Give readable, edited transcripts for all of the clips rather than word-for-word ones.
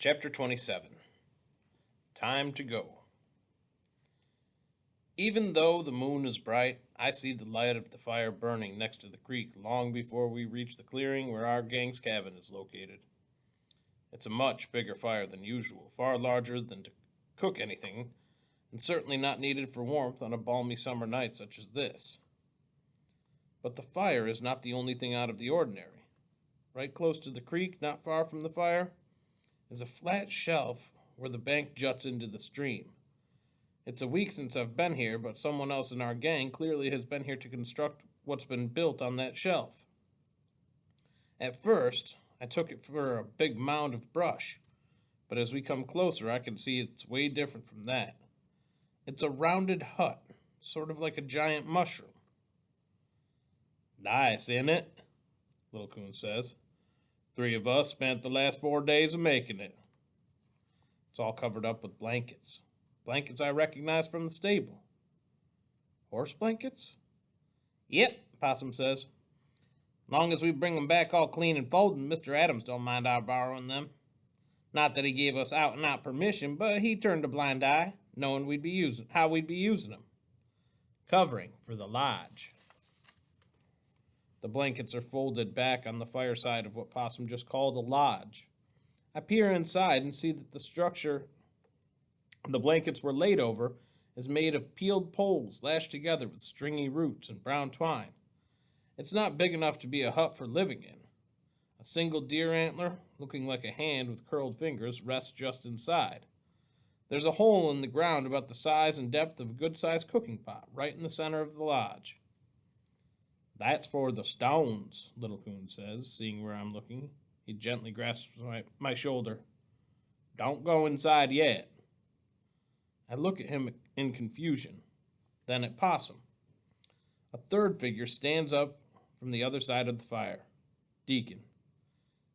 Chapter 27. Time to go. Even though the moon is bright, I see the light of the fire burning next to the creek long before we reach the clearing where our gang's cabin is located. It's a much bigger fire than usual, far larger than to cook anything, and certainly not needed for warmth on a balmy summer night such as this. But the fire is not the only thing out of the ordinary. Right close to the creek, not far from the fire, is a flat shelf where the bank juts into the stream. It's a week since I've been here, but someone else in our gang clearly has been here to construct what's been built on that shelf. At first, I took it for a big mound of brush, but as we come closer, I can see it's way different from that. It's a rounded hut, sort of like a giant mushroom. Nice, isn't it? Little Coon says. 3 of us spent the last 4 days of making it. It's all covered up with blankets. Blankets I recognize from the stable. Horse blankets? Yep, Possum says. Long as we bring them back all clean and folded, Mr. Adams don't mind our borrowing them. Not that he gave us out-and-out permission, but he turned a blind eye, knowing how we'd be using them. Covering for the lodge. The blankets are folded back on the fireside of what Possum just called a lodge. I peer inside and see that the structure the blankets were laid over is made of peeled poles lashed together with stringy roots and brown twine. It's not big enough to be a hut for living in. A single deer antler, looking like a hand with curled fingers, rests just inside. There's a hole in the ground about the size and depth of a good-sized cooking pot, right in the center of the lodge. That's for the stones, Little Coon says, seeing where I'm looking. He gently grasps my shoulder. Don't go inside yet. I look at him in confusion, then at Possum. A third figure stands up from the other side of the fire. Deacon.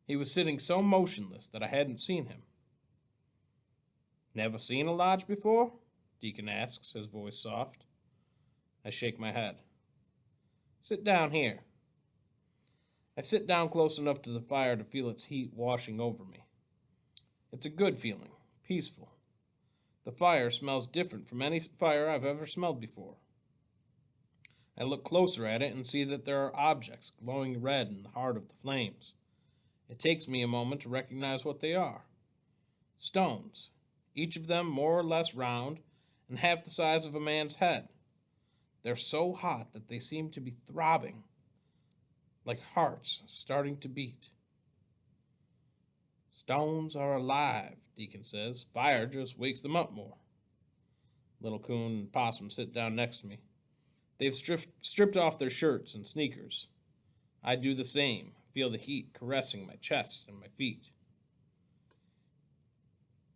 He was sitting so motionless that I hadn't seen him. Never seen a lodge before? Deacon asks, his voice soft. I shake my head. Sit down here. I sit down close enough to the fire to feel its heat washing over me. It's a good feeling, peaceful. The fire smells different from any fire I've ever smelled before. I look closer at it and see that there are objects glowing red in the heart of the flames. It takes me a moment to recognize what they are. Stones, each of them more or less round and half the size of a man's head. They're so hot that they seem to be throbbing, like hearts starting to beat. Stones are alive, Deacon says. Fire just wakes them up more. Little Coon and Possum sit down next to me. They've stripped off their shirts and sneakers. I do the same, feel the heat caressing my chest and my feet.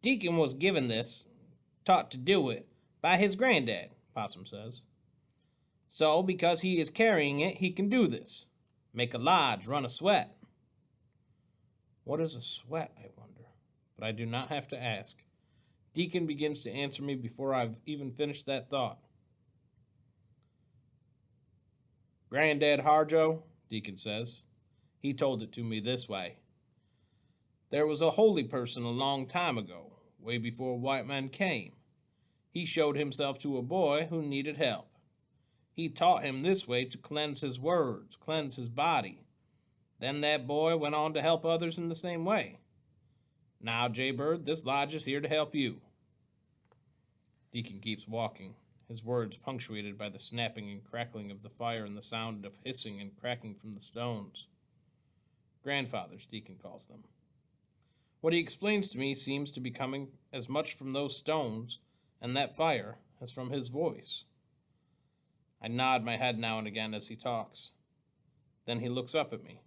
Deacon was given this, taught to do it, by his granddad, Possum says. So, because he is carrying it, he can do this. Make a lodge, run a sweat. What is a sweat, I wonder? But I do not have to ask. Deacon begins to answer me before I've even finished that thought. Granddad Harjo, Deacon says. He told it to me this way. There was a holy person a long time ago, way before white men came. He showed himself to a boy who needed help. He taught him this way to cleanse his words, cleanse his body. Then that boy went on to help others in the same way. Now, Jaybird, this lodge is here to help you. Deacon keeps walking, his words punctuated by the snapping and crackling of the fire and the sound of hissing and cracking from the stones. Grandfathers, Deacon calls them. What he explains to me seems to be coming as much from those stones and that fire as from his voice. I nod my head now and again as he talks. Then he looks up at me.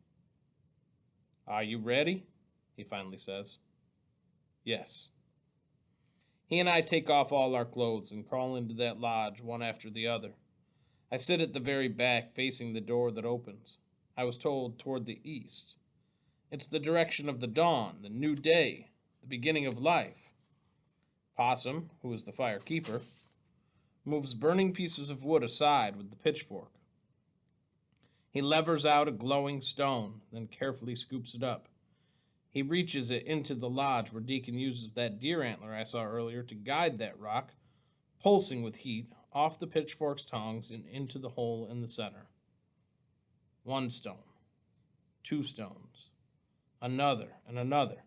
Are you ready? He finally says. Yes. He and I take off all our clothes and crawl into that lodge one after the other. I sit at the very back facing the door that opens. I was told toward the east. It's the direction of the dawn, the new day, the beginning of life. Possum, who is the firekeeper, moves burning pieces of wood aside with the pitchfork. He levers out a glowing stone, then carefully scoops it up. He reaches it into the lodge where Deacon uses that deer antler I saw earlier to guide that rock, pulsing with heat, off the pitchfork's tongs and into the hole in the center. 1 stone, 2 stones, another and another.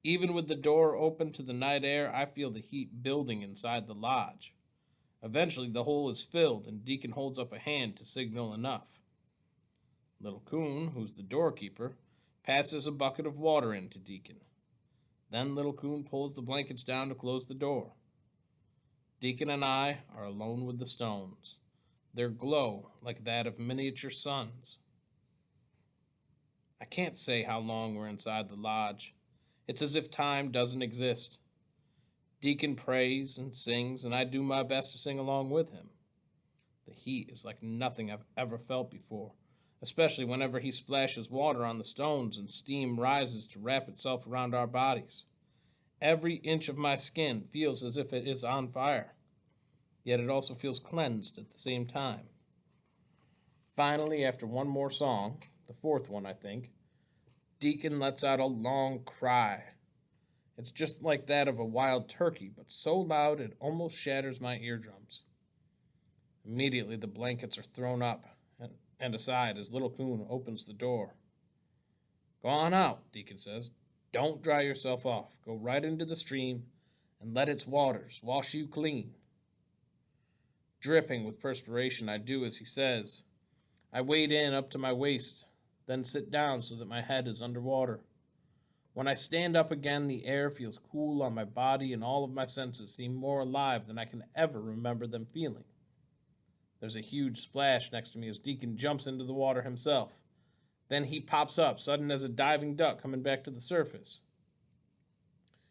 Even with the door open to the night air, I feel the heat building inside the lodge. Eventually, the hole is filled, and Deacon holds up a hand to signal enough. Little Coon, who's the doorkeeper, passes a bucket of water in to Deacon. Then Little Coon pulls the blankets down to close the door. Deacon and I are alone with the stones, their glow like that of miniature suns. I can't say how long we're inside the lodge. It's as if time doesn't exist. Deacon prays and sings, and I do my best to sing along with him. The heat is like nothing I've ever felt before, especially whenever he splashes water on the stones and steam rises to wrap itself around our bodies. Every inch of my skin feels as if it is on fire, yet it also feels cleansed at the same time. Finally, after one more song, the 4th one I think, Deacon lets out a long cry. It's just like that of a wild turkey, but so loud it almost shatters my eardrums. Immediately the blankets are thrown up and aside as Little Coon opens the door. "Go on out," Deacon says. "Don't dry yourself off. Go right into the stream and let its waters wash you clean." Dripping with perspiration, I do as he says. I wade in up to my waist, then sit down so that my head is underwater. When I stand up again, the air feels cool on my body and all of my senses seem more alive than I can ever remember them feeling. There's a huge splash next to me as Deacon jumps into the water himself. Then he pops up, sudden as a diving duck coming back to the surface.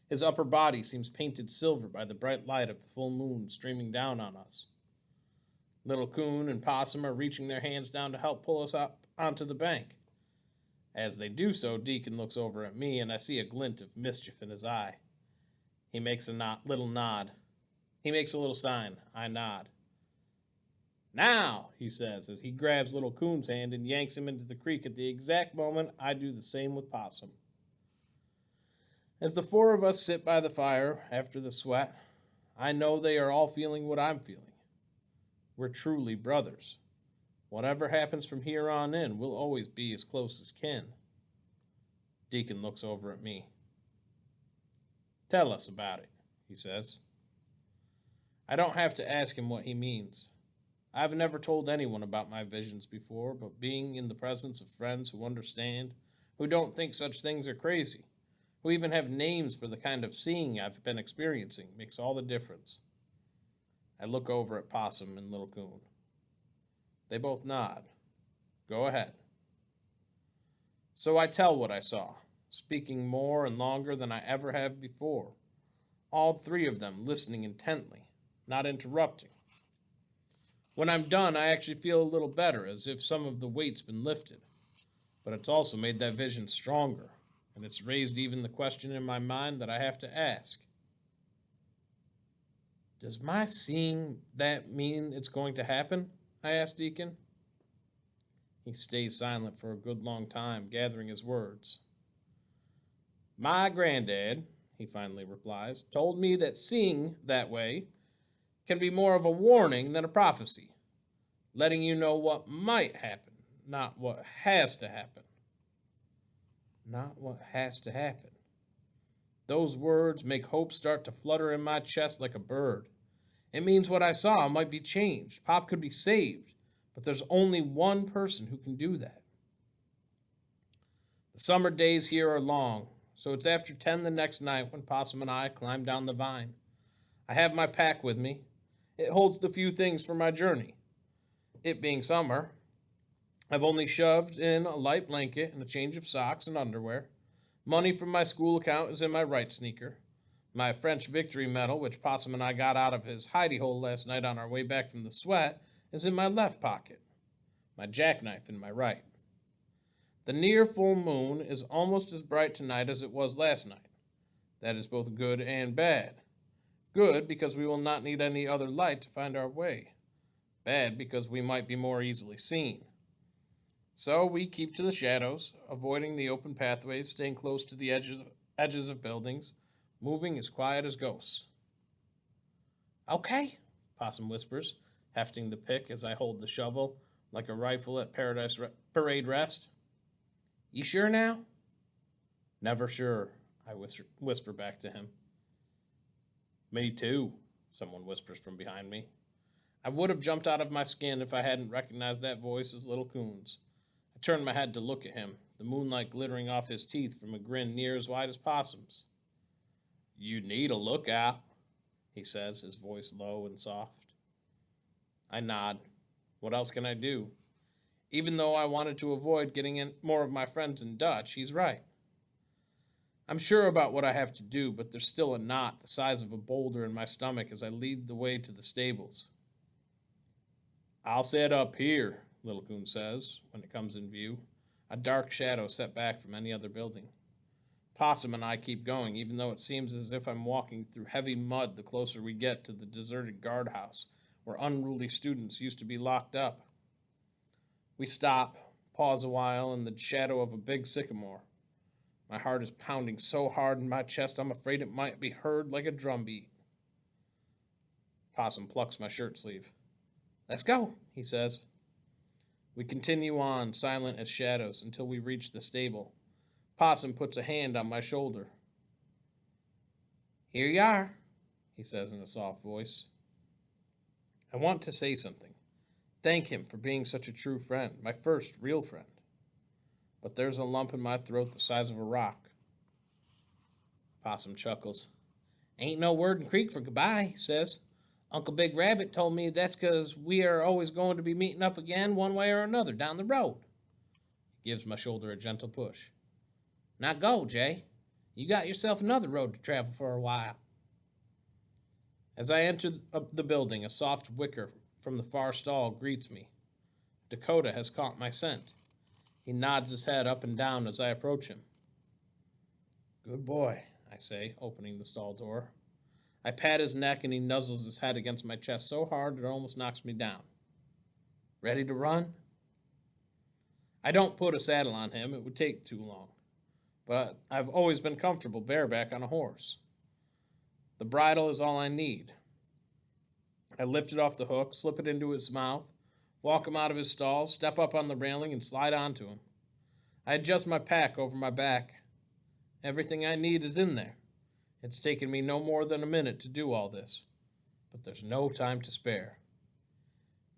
His upper body seems painted silver by the bright light of the full moon streaming down on us. Little Coon and Possum are reaching their hands down to help pull us up onto the bank. As they do so, Deacon looks over at me, and I see a glint of mischief in his eye. He makes a little nod. He makes a little sign. I nod. "Now," he says, as he grabs Little Coon's hand and yanks him into the creek at the exact moment I do the same with Possum. As the 4 of us sit by the fire after the sweat, I know they are all feeling what I'm feeling. We're truly brothers. Whatever happens from here on in, we'll always be as close as kin. Deacon looks over at me. "Tell us about it," he says. I don't have to ask him what he means. I've never told anyone about my visions before, but being in the presence of friends who understand, who don't think such things are crazy, who even have names for the kind of seeing I've been experiencing, makes all the difference. I look over at Possum and Little Coon. They both nod. Go ahead. So I tell what I saw, speaking more and longer than I ever have before, all 3 of them listening intently, not interrupting. When I'm done, I actually feel a little better, as if some of the weight's been lifted. But it's also made that vision stronger, and it's raised even the question in my mind that I have to ask. Does my seeing that mean it's going to happen? I ask Deacon. He stays silent for a good long time, gathering his words. My granddad, he finally replies, told me that seeing that way can be more of a warning than a prophecy, letting you know what might happen, not what has to happen. Not what has to happen. Those words make hope start to flutter in my chest like a bird. It means what I saw might be changed. Pop could be saved, but there's only one person who can do that. The summer days here are long, so it's after 10 the next night when Possum and I climb down the vine. I have my pack with me. It holds the few things for my journey. It being summer, I've only shoved in a light blanket and a change of socks and underwear. Money from my school account is in my right sneaker. My French victory medal, which Possum and I got out of his hidey hole last night on our way back from the sweat, is in my left pocket. My jackknife in my right. The near full moon is almost as bright tonight as it was last night. That is both good and bad. Good because we will not need any other light to find our way. Bad because we might be more easily seen. So we keep to the shadows, avoiding the open pathways, staying close to the edges of buildings, moving as quiet as ghosts. Okay, Possum whispers, hefting the pick as I hold the shovel like a rifle at Parade Rest. You sure now? Never sure, I whisper back to him. Me too, someone whispers from behind me. I would have jumped out of my skin if I hadn't recognized that voice as Little Coon's. I turned my head to look at him, the moonlight glittering off his teeth from a grin near as wide as Possum's. You need a lookout, he says, his voice low and soft. I nod. What else can I do? Even though I wanted to avoid getting in more of my friends in Dutch, he's right. I'm sure about what I have to do, but there's still a knot the size of a boulder in my stomach as I lead the way to the stables. I'll set up here, Little Coon says, when it comes in view, a dark shadow set back from any other building. Possum and I keep going, even though it seems as if I'm walking through heavy mud the closer we get to the deserted guardhouse, where unruly students used to be locked up. We stop, pause a while in the shadow of a big sycamore. My heart is pounding so hard in my chest I'm afraid it might be heard like a drumbeat. Possum plucks my shirt sleeve. Let's go, he says. We continue on, silent as shadows, until we reach the stable. Possum puts a hand on my shoulder. Here you are, he says in a soft voice. I want to say something. Thank him for being such a true friend, my first real friend. But there's a lump in my throat the size of a rock. Possum chuckles. Ain't no word in Creek for goodbye, he says. Uncle Big Rabbit told me that's 'cause we are always going to be meeting up again one way or another down the road. He gives my shoulder a gentle push. Now go, Jay. You got yourself another road to travel for a while. As I enter the building, a soft whicker from the far stall greets me. Dakota has caught my scent. He nods his head up and down as I approach him. Good boy, I say, opening the stall door. I pat his neck and he nuzzles his head against my chest so hard it almost knocks me down. Ready to run? I don't put a saddle on him, it would take too long. But I've always been comfortable bareback on a horse. The bridle is all I need. I lift it off the hook, slip it into his mouth, walk him out of his stall, step up on the railing, and slide onto him. I adjust my pack over my back. Everything I need is in there. It's taken me no more than a minute to do all this, but there's no time to spare.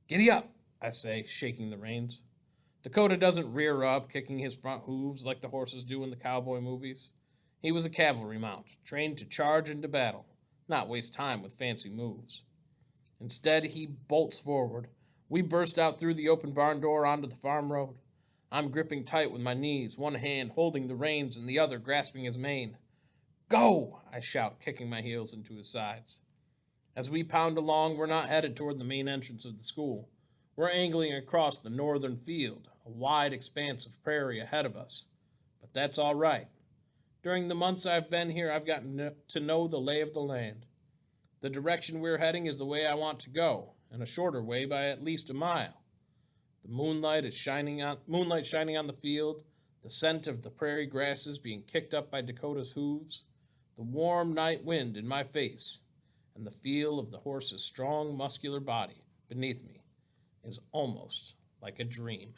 Giddy up, I say, shaking the reins. Dakota doesn't rear up, kicking his front hooves like the horses do in the cowboy movies. He was a cavalry mount, trained to charge into battle, not waste time with fancy moves. Instead, he bolts forward. We burst out through the open barn door onto the farm road. I'm gripping tight with my knees, one hand holding the reins and the other grasping his mane. Go! I shout, kicking my heels into his sides. As we pound along, we're not headed toward the main entrance of the school. We're angling across the northern field, a wide expanse of prairie ahead of us. But that's all right. During the months I've been here, I've gotten to know the lay of the land. The direction we're heading is the way I want to go, and a shorter way by at least a mile. The moonlight shining on the field, the scent of the prairie grasses being kicked up by Dakota's hooves, the warm night wind in my face, and the feel of the horse's strong, muscular body beneath me is almost like a dream.